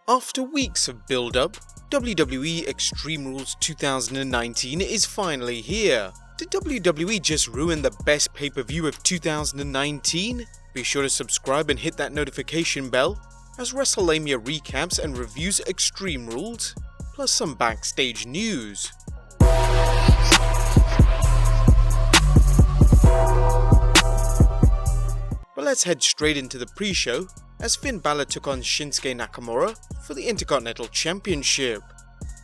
After weeks of build-up, WWE Extreme Rules 2019 is finally here. Did WWE just ruin the best pay-per-view of 2019? Be sure to subscribe and hit that notification bell, as WrestleMania recaps and reviews Extreme Rules, plus some backstage news. But let's head straight into the pre-show, as Finn Balor took on Shinsuke Nakamura for the Intercontinental Championship.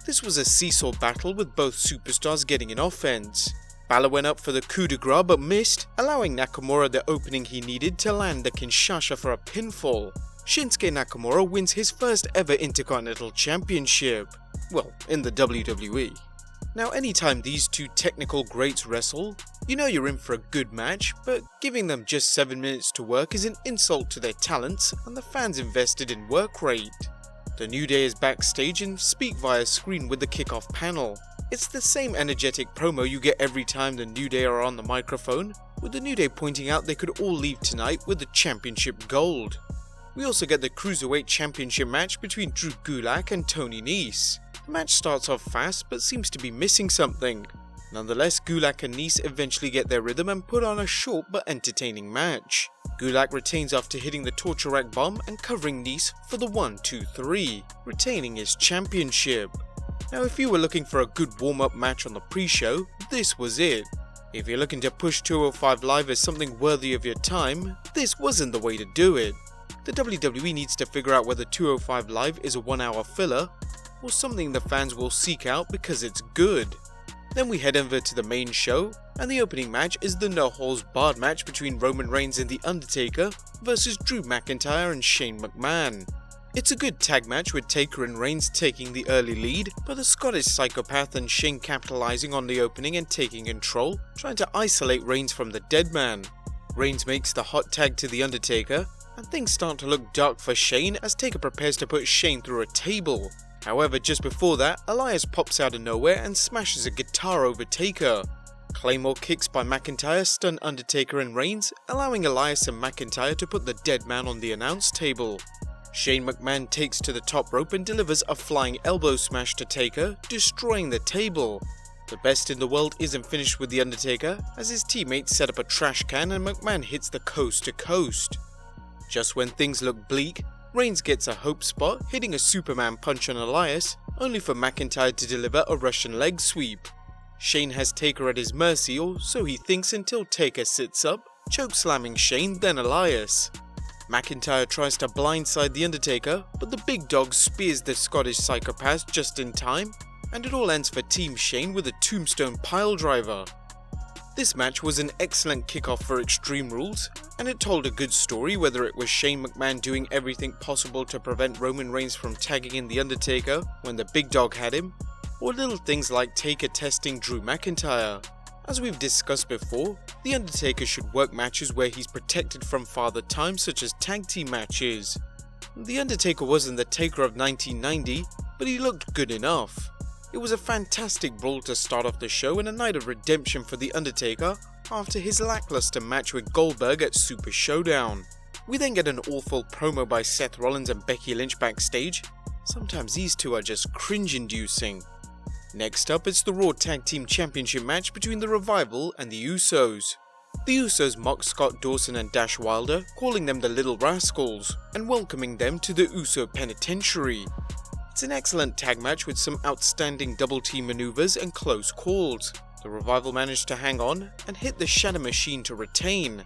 This was a seesaw battle with both superstars getting an offense. Balor went up for the coup de grace but missed, allowing Nakamura the opening he needed to land the Kinshasa for a pinfall. Shinsuke Nakamura wins his first ever Intercontinental Championship. Well, in the WWE. Now, anytime these two technical greats wrestle, you know you're in for a good match, but giving them just 7 minutes to work is an insult to their talents and the fans invested in work rate. The New Day is backstage and speak via screen with the kickoff panel. It's the same energetic promo you get every time the New Day are on the microphone, with the New Day pointing out they could all leave tonight with the championship gold. We also get the Cruiserweight Championship match between Drew Gulak and Tony Nese. The match starts off fast but seems to be missing something. Nonetheless, Gulak and Nese eventually get their rhythm and put on a short but entertaining match. Gulak retains after hitting the torture rack bomb and covering Nese for the 1-2-3, retaining his championship. Now, if you were looking for a good warm-up match on the pre-show, this was it. If you're looking to push 205 Live as something worthy of your time, this wasn't the way to do it. The WWE needs to figure out whether 205 Live is a 1-hour filler, or something the fans will seek out because it's good. Then we head over to the main show, and the opening match is the no-holds-barred match between Roman Reigns and The Undertaker versus Drew McIntyre and Shane McMahon. It's a good tag match with Taker and Reigns taking the early lead, but the Scottish psychopath and Shane capitalizing on the opening and taking control, trying to isolate Reigns from the dead man. Reigns makes the hot tag to The Undertaker, and things start to look dark for Shane as Taker prepares to put Shane through a table. However, just before that, Elias pops out of nowhere and smashes a guitar over Taker. Claymore kicks by McIntyre stun Undertaker and Reigns, allowing Elias and McIntyre to put the dead man on the announce table. Shane McMahon takes to the top rope and delivers a flying elbow smash to Taker, destroying the table. The best in the world isn't finished with The Undertaker, as his teammates set up a trash can and McMahon hits the coast to coast. Just when things look bleak, Reigns gets a hope spot, hitting a Superman punch on Elias, only for McIntyre to deliver a Russian leg sweep. Shane has Taker at his mercy, or so he thinks, until Taker sits up, chokeslamming Shane, then Elias. McIntyre tries to blindside The Undertaker, but the big dog spears the Scottish psychopath just in time, and it all ends for Team Shane with a tombstone piledriver. This match was an excellent kickoff for Extreme Rules, and it told a good story, whether it was Shane McMahon doing everything possible to prevent Roman Reigns from tagging in The Undertaker when the big dog had him, or little things like Taker testing Drew McIntyre. As we've discussed before, The Undertaker should work matches where he's protected from Father Time, such as tag team matches. The Undertaker wasn't the Taker of 1990, but he looked good enough. It was a fantastic brawl to start off the show and a night of redemption for The Undertaker after his lackluster match with Goldberg at Super Showdown. We then get an awful promo by Seth Rollins and Becky Lynch backstage. Sometimes these two are just cringe-inducing. Next up, it's the Raw Tag Team Championship match between The Revival and the Usos. The Usos mock Scott Dawson and Dash Wilder, calling them the Little Rascals, and welcoming them to the Uso Penitentiary. It's an excellent tag match with some outstanding double team maneuvers and close calls. The Revival managed to hang on and hit the Shadow Machine to retain.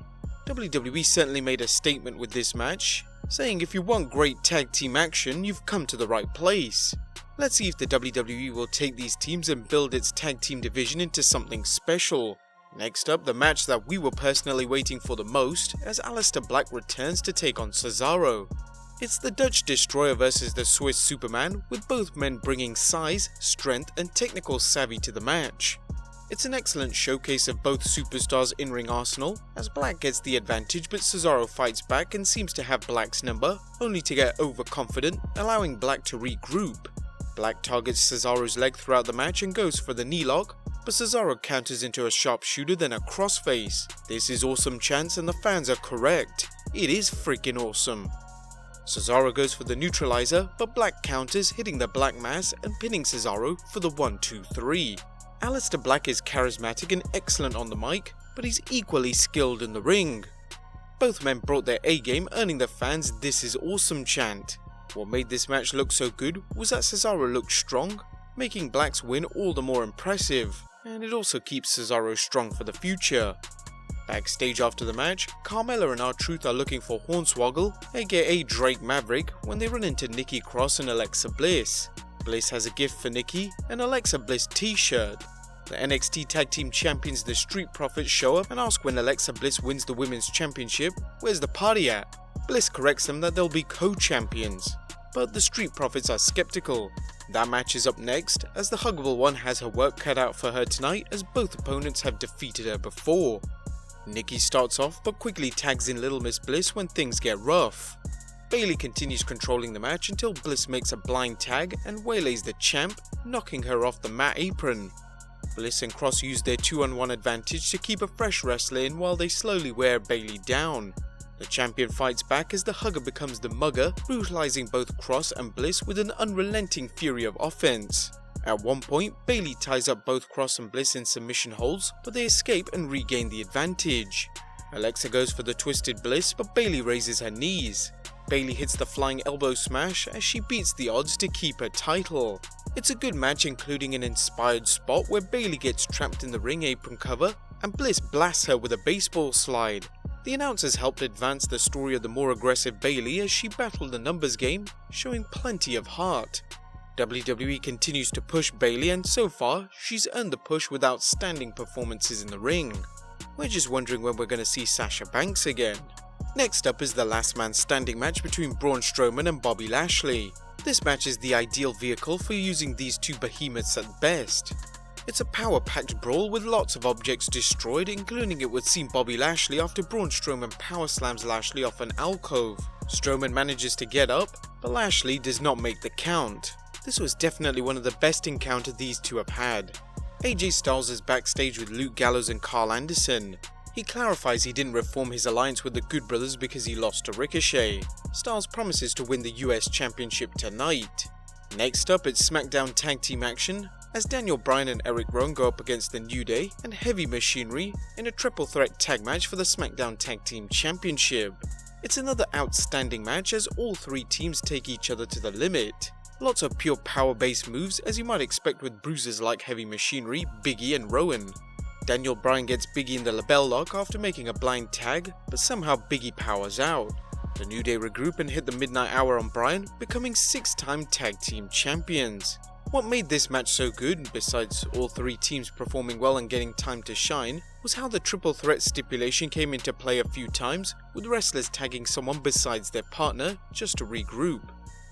WWE certainly made a statement with this match, saying if you want great tag team action, you've come to the right place. Let's see if the WWE will take these teams and build its tag team division into something special. Next up, the match that we were personally waiting for the most, as Aleister Black returns to take on Cesaro. It's the Dutch Destroyer versus the Swiss Superman, with both men bringing size, strength and technical savvy to the match. It's an excellent showcase of both superstars' in-ring arsenal, as Black gets the advantage but Cesaro fights back and seems to have Black's number, only to get overconfident, allowing Black to regroup. Black targets Cesaro's leg throughout the match and goes for the knee lock, but Cesaro counters into a sharpshooter then a crossface. This is awesome chants and the fans are correct. It is freaking awesome. Cesaro goes for the neutralizer, but Black counters, hitting the Black Mass and pinning Cesaro for the 1-2-3. Aleister Black is charismatic and excellent on the mic, but he's equally skilled in the ring. Both men brought their A-game, earning the fans' "This is awesome" chant. What made this match look so good was that Cesaro looked strong, making Black's win all the more impressive, and it also keeps Cesaro strong for the future. Backstage after the match, Carmella and R-Truth are looking for Hornswoggle, aka Drake Maverick, when they run into Nikki Cross and Alexa Bliss. Bliss has a gift for Nikki, an Alexa Bliss t-shirt. The NXT Tag Team Champions The Street Profits show up and ask when Alexa Bliss wins the Women's Championship, where's the party at? Bliss corrects them that they'll be co-champions, but the Street Profits are skeptical. That match is up next, as the Huggable One has her work cut out for her tonight, as both opponents have defeated her before. Nikki starts off but quickly tags in Little Miss Bliss when things get rough. Bayley continues controlling the match until Bliss makes a blind tag and waylays the champ, knocking her off the mat apron. Bliss and Cross use their 2-on-1 advantage to keep a fresh wrestler in while they slowly wear Bayley down. The champion fights back as the hugger becomes the mugger, brutalizing both Cross and Bliss with an unrelenting fury of offense. At one point, Bayley ties up both Cross and Bliss in submission holds, but they escape and regain the advantage. Alexa goes for the Twisted Bliss, but Bayley raises her knees. Bayley hits the flying elbow smash as she beats the odds to keep her title. It's a good match, including an inspired spot where Bayley gets trapped in the ring apron cover and Bliss blasts her with a baseball slide. The announcers helped advance the story of the more aggressive Bayley as she battled the numbers game, showing plenty of heart. WWE continues to push Bayley, and so far, she's earned the push with outstanding performances in the ring. We're just wondering when we're going to see Sasha Banks again. Next up is the last man standing match between Braun Strowman and Bobby Lashley. This match is the ideal vehicle for using these two behemoths at best. It's a power-packed brawl with lots of objects destroyed, including it would seem Bobby Lashley after Braun Strowman power slams Lashley off an alcove. Strowman manages to get up, but Lashley does not make the count. This was definitely one of the best encounters these two have had. AJ Styles is backstage with Luke Gallows and Carl Anderson. He clarifies he didn't reform his alliance with the Good Brothers because he lost to Ricochet. Styles promises to win the US Championship tonight. Next up, it's SmackDown Tag Team action, as Daniel Bryan and Eric Rowan go up against the New Day and Heavy Machinery in a triple threat tag match for the SmackDown Tag Team Championship. It's another outstanding match as all three teams take each other to the limit. Lots of pure power-based moves, as you might expect with bruisers like Heavy Machinery, Big E and Rowan. Daniel Bryan gets Big E in the label lock after making a blind tag, but somehow Big E powers out. The New Day regroup and hit the midnight hour on Bryan, becoming 6-time tag team champions. What made this match so good, besides all three teams performing well and getting time to shine, was how the triple threat stipulation came into play a few times, with wrestlers tagging someone besides their partner just to regroup.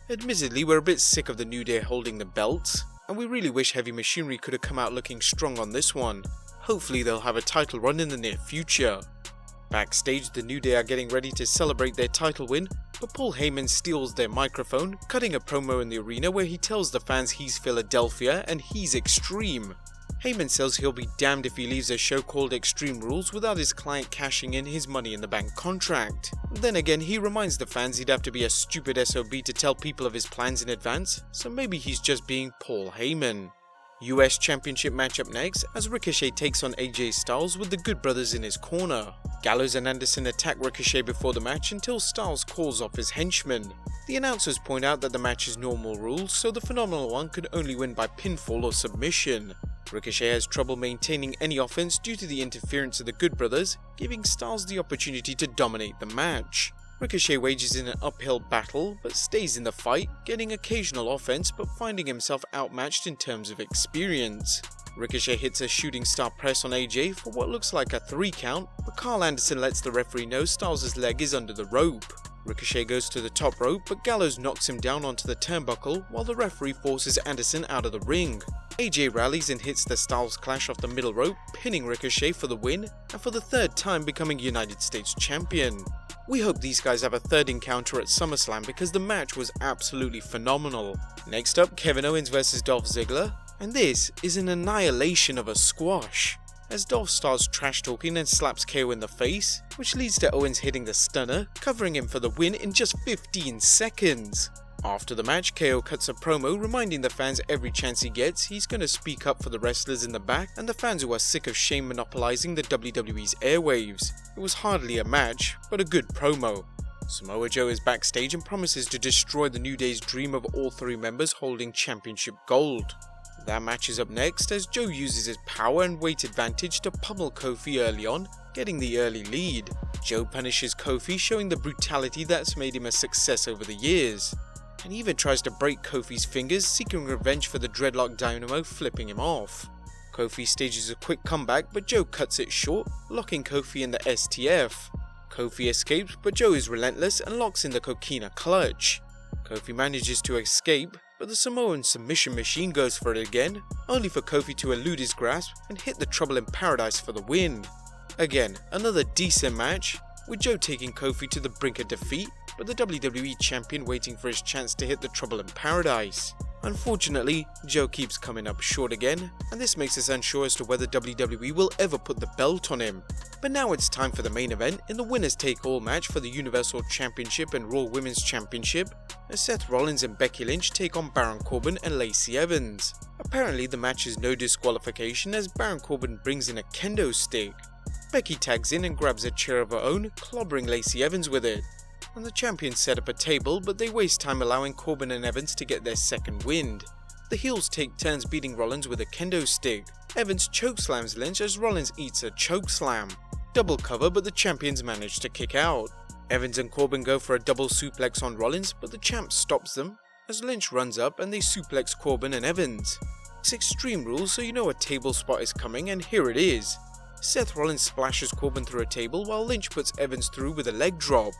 Admittedly, we're a bit sick of the New Day holding the belts, and we really wish Heavy Machinery could have come out looking strong on this one. Hopefully they'll have a title run in the near future. Backstage, the New Day are getting ready to celebrate their title win, but Paul Heyman steals their microphone, cutting a promo in the arena where he tells the fans he's Philadelphia and he's extreme. Heyman says he'll be damned if he leaves a show called Extreme Rules without his client cashing in his Money in the Bank contract. Then again, he reminds the fans he'd have to be a stupid SOB to tell people of his plans in advance, so maybe he's just being Paul Heyman. US Championship matchup next, as Ricochet takes on AJ Styles with the Good Brothers in his corner. Gallows and Anderson attack Ricochet before the match until Styles calls off his henchmen. The announcers point out that the match is normal rules, so the Phenomenal One could only win by pinfall or submission. Ricochet has trouble maintaining any offense due to the interference of the Good Brothers, giving Styles the opportunity to dominate the match. Ricochet wages in an uphill battle, but stays in the fight, getting occasional offense but finding himself outmatched in terms of experience. Ricochet hits a shooting star press on AJ for what looks like a 3 count, but Carl Anderson lets the referee know Styles' leg is under the rope. Ricochet goes to the top rope, but Gallows knocks him down onto the turnbuckle while the referee forces Anderson out of the ring. AJ rallies and hits the Styles Clash off the middle rope, pinning Ricochet for the win, and for the 3rd time becoming United States Champion. We hope these guys have a 3rd encounter at SummerSlam because the match was absolutely phenomenal. Next up, Kevin Owens vs Dolph Ziggler, and this is an annihilation of a squash. as Dolph starts trash talking and slaps KO in the face, which leads to Owens hitting the stunner, covering him for the win in just 15 seconds. After the match, KO cuts a promo reminding the fans every chance he gets he's going to speak up for the wrestlers in the back and the fans who are sick of Shane monopolizing the WWE's airwaves. It was hardly a match, but a good promo. Samoa Joe is backstage and promises to destroy the New Day's dream of all three members holding championship gold. That match is up next as Joe uses his power and weight advantage to pummel Kofi early on, getting the early lead. Joe punishes Kofi, showing the brutality that's made him a success over the years, and even tries to break Kofi's fingers, seeking revenge for the Dreadlock Dynamo flipping him off. Kofi stages a quick comeback, but Joe cuts it short, locking Kofi in the STF. Kofi escapes, but Joe is relentless and locks in the Coquina clutch. Kofi manages to escape, but the Samoan submission machine goes for it again, only for Kofi to elude his grasp and hit the Trouble in Paradise for the win. Again, another decent match, with Joe taking Kofi to the brink of defeat, but the WWE Champion waiting for his chance to hit the Trouble in Paradise. Unfortunately, Joe keeps coming up short again, and this makes us unsure as to whether WWE will ever put the belt on him. But now it's time for the main event in the winners take all match for the Universal Championship and Raw Women's Championship, as Seth Rollins and Becky Lynch take on Baron Corbin and Lacey Evans. Apparently the match is no disqualification as Baron Corbin brings in a kendo stick. Becky tags in and grabs a chair of her own, clobbering Lacey Evans with it. And the champions set up a table, but they waste time allowing Corbin and Evans to get their second wind. The heels take turns beating Rollins with a kendo stick. Evans chokeslams Lynch as Rollins eats a chokeslam. Double cover, but the champions manage to kick out. Evans and Corbin go for a double suplex on Rollins, but the champ stops them as Lynch runs up and they suplex Corbin and Evans. It's Extreme Rules, so you know a table spot is coming, and here it is. Seth Rollins splashes Corbin through a table while Lynch puts Evans through with a leg drop.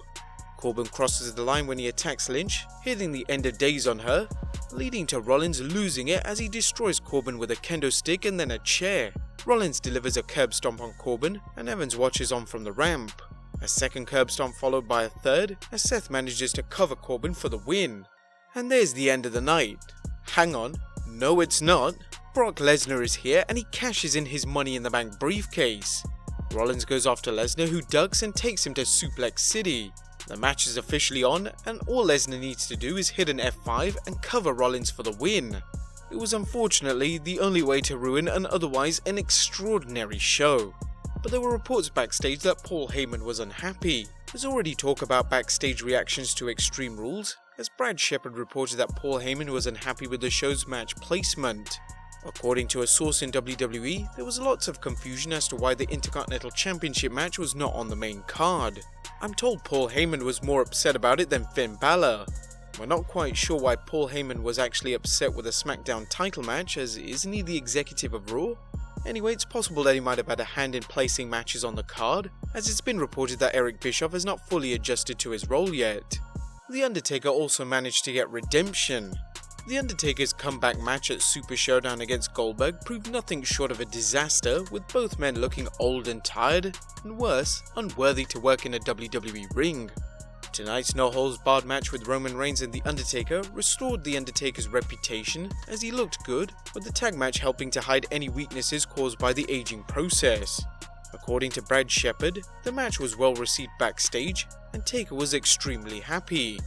Corbin crosses the line when he attacks Lynch, hitting the end of days on her, leading to Rollins losing it as he destroys Corbin with a kendo stick and then a chair. Rollins delivers a curb stomp on Corbin, and Evans watches on from the ramp. A second curb stomp followed by a third, as Seth manages to cover Corbin for the win. And there's the end of the night. Hang on, no it's not. Brock Lesnar is here and he cashes in his Money in the Bank briefcase. Rollins goes after Lesnar, who ducks and takes him to Suplex City. The match is officially on, and all Lesnar needs to do is hit an F5 and cover Rollins for the win. It was unfortunately the only way to ruin an otherwise an extraordinary show. But there were reports backstage that Paul Heyman was unhappy. There's already talk about backstage reactions to Extreme Rules, as Brad Shepard reported that Paul Heyman was unhappy with the show's match placement. According to a source in WWE, there was lots of confusion as to why the Intercontinental Championship match was not on the main card. I'm told Paul Heyman was more upset about it than Finn Balor. We're not quite sure why Paul Heyman was actually upset with a SmackDown title match, as isn't he the executive of Raw? Anyway, it's possible that he might have had a hand in placing matches on the card, as it's been reported that Eric Bischoff has not fully adjusted to his role yet. The Undertaker also managed to get redemption. The Undertaker's comeback match at Super Showdown against Goldberg proved nothing short of a disaster, with both men looking old and tired, and worse, unworthy to work in a WWE ring. Tonight's no-holds-barred match with Roman Reigns and The Undertaker restored The Undertaker's reputation as he looked good, with the tag match helping to hide any weaknesses caused by the aging process. According to Brad Shepard, the match was well received backstage, and Taker was extremely happy.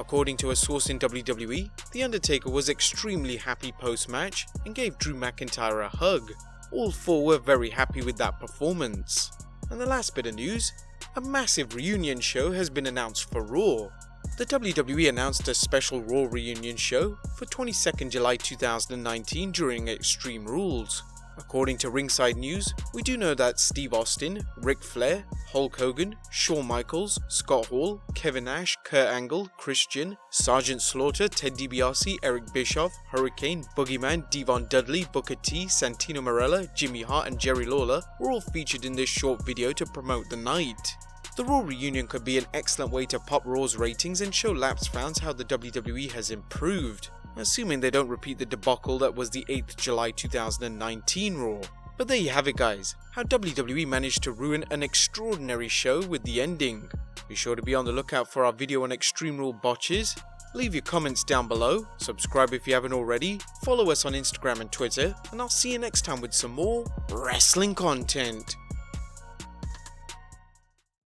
According to a source in WWE, The Undertaker was extremely happy post-match and gave Drew McIntyre a hug. All four were very happy with that performance. And the last bit of news, a massive reunion show has been announced for Raw. The WWE announced a special Raw reunion show for 22nd July 2019 during Extreme Rules. According to Ringside News, we do know that Steve Austin, Ric Flair, Hulk Hogan, Shawn Michaels, Scott Hall, Kevin Nash, Kurt Angle, Christian, Sergeant Slaughter, Ted DiBiase, Eric Bischoff, Hurricane, Boogeyman, Devon Dudley, Booker T, Santino Marella, Jimmy Hart and Jerry Lawler were all featured in this short video to promote the night. The Raw reunion could be an excellent way to pop Raw's ratings and show lapsed fans how the WWE has improved, assuming they don't repeat the debacle that was the 8th July 2019 Raw. But there you have it guys, how WWE managed to ruin an extraordinary show with the ending. Be sure to be on the lookout for our video on Extreme Rule botches. Leave your comments down below, subscribe if you haven't already, follow us on Instagram and Twitter, and I'll see you next time with some more wrestling content.